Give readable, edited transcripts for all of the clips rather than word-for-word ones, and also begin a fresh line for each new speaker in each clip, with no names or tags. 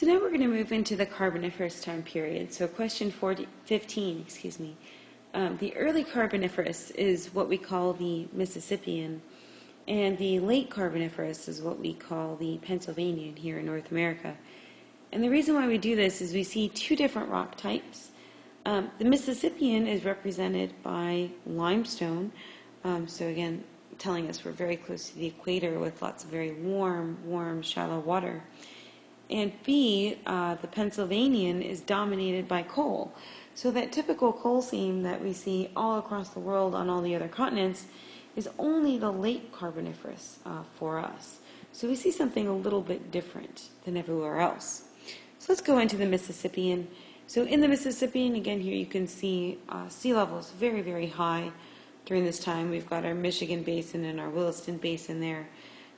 So now we're going to move into the Carboniferous time period. So question 15, the early Carboniferous is what we call the Mississippian, and the late Carboniferous is what we call the Pennsylvanian here in North America. And the reason why we do this is we see two different rock types. The Mississippian is represented by limestone, so again, telling us we're very close to the equator with lots of very warm, shallow water. And B, the Pennsylvanian, is dominated by coal. So that typical coal seam that we see all across the world on all the other continents is only the late Carboniferous for us. So we see something a little bit different than everywhere else. So let's go into the Mississippian. So in the Mississippian, again, here you can see sea levels very, very high during this time. We've got our Michigan Basin and our Williston Basin there.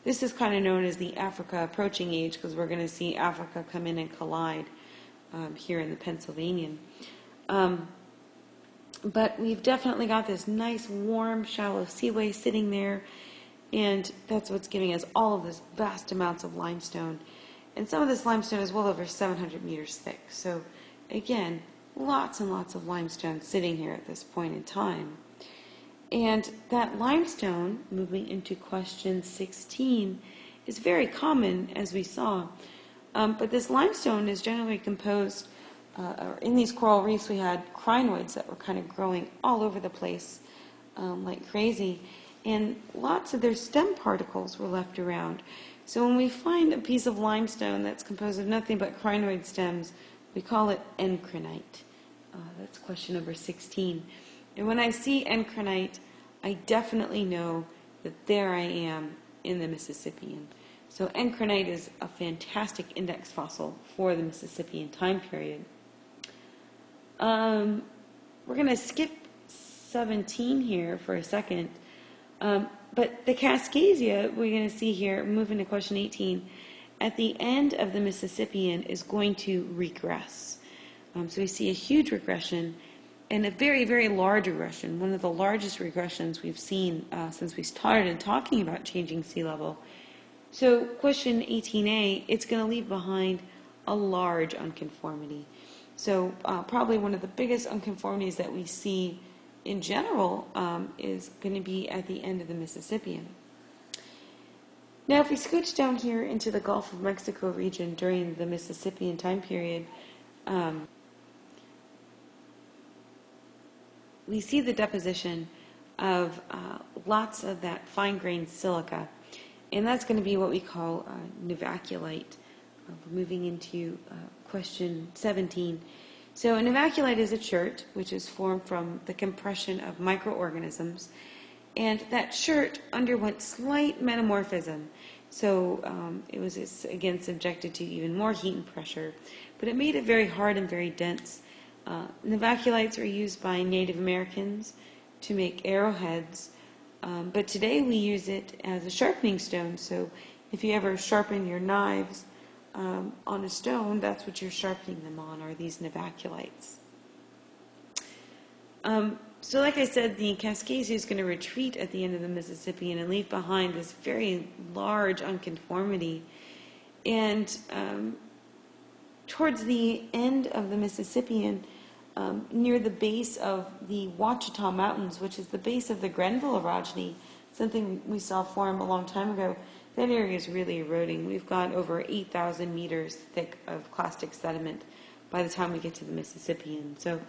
This is kind of known as the Africa approaching age because we're going to see Africa come in and collide here in the Pennsylvanian. But we've definitely got this nice, warm, shallow seaway sitting there, and that's what's giving us all of this vast amounts of limestone. And some of this limestone is well over 700 meters thick. So again, lots and lots of limestone sitting here at this point in time. And that limestone, moving into question 16, is very common, as we saw. But this limestone is generally composed, in these coral reefs we had crinoids that were kind of growing all over the place like crazy. And lots of their stem particles were left around. So when we find a piece of limestone that's composed of nothing but crinoid stems, we call it encrinite. That's question number 16. And when I see encrinite, I definitely know that there I am in the Mississippian. So encrinite is a fantastic index fossil for the Mississippian time period. We're going to skip 17 here for a second. But the Cascasia, we're going to see here, moving to question 18, at the end of the Mississippian is going to regress. So we see a huge regression and a very, very large regression, one of the largest regressions we've seen since we started talking about changing sea level. So question 18a, it's going to leave behind a large unconformity. So probably one of the biggest unconformities that we see in general is going to be at the end of the Mississippian. Now if we switch down here into the Gulf of Mexico region during the Mississippian time period, we see the deposition of lots of that fine-grained silica, and that's going to be what we call novaculite. We're moving into question 17. So a novaculite is a chert which is formed from the compression of microorganisms, and that chert underwent slight metamorphism. So it was again subjected to even more heat and pressure, but it made it very hard and very dense. Novaculites are used by Native Americans to make arrowheads, but today we use it as a sharpening stone. So if you ever sharpen your knives on a stone, that's what you're sharpening them on, are these novaculites. So like I said, the Cascasia is going to retreat at the end of the Mississippian and leave behind this very large unconformity. And towards the end of the Mississippian, near the base of the Ouachita Mountains, which is the base of the Grenville orogeny, something we saw form a long time ago, that area is really eroding. We've got over 8,000 meters thick of clastic sediment by the time we get to the Mississippian. So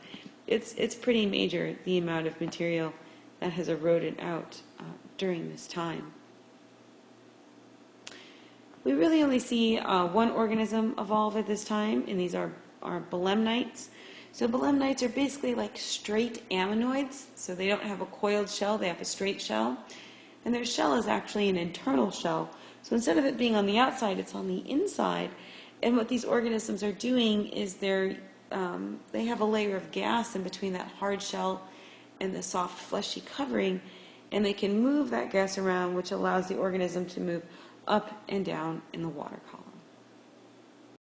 it's pretty major, the amount of material that has eroded out during this time. We really only see one organism evolve at this time, and these are belemnites. So belemnites are basically like straight ammonoids, so they don't have a coiled shell, they have a straight shell. And their shell is actually an internal shell. So instead of it being on the outside, it's on the inside. And what these organisms are doing is they have a layer of gas in between that hard shell and the soft fleshy covering, and they can move that gas around, which allows the organism to move up and down in the water column.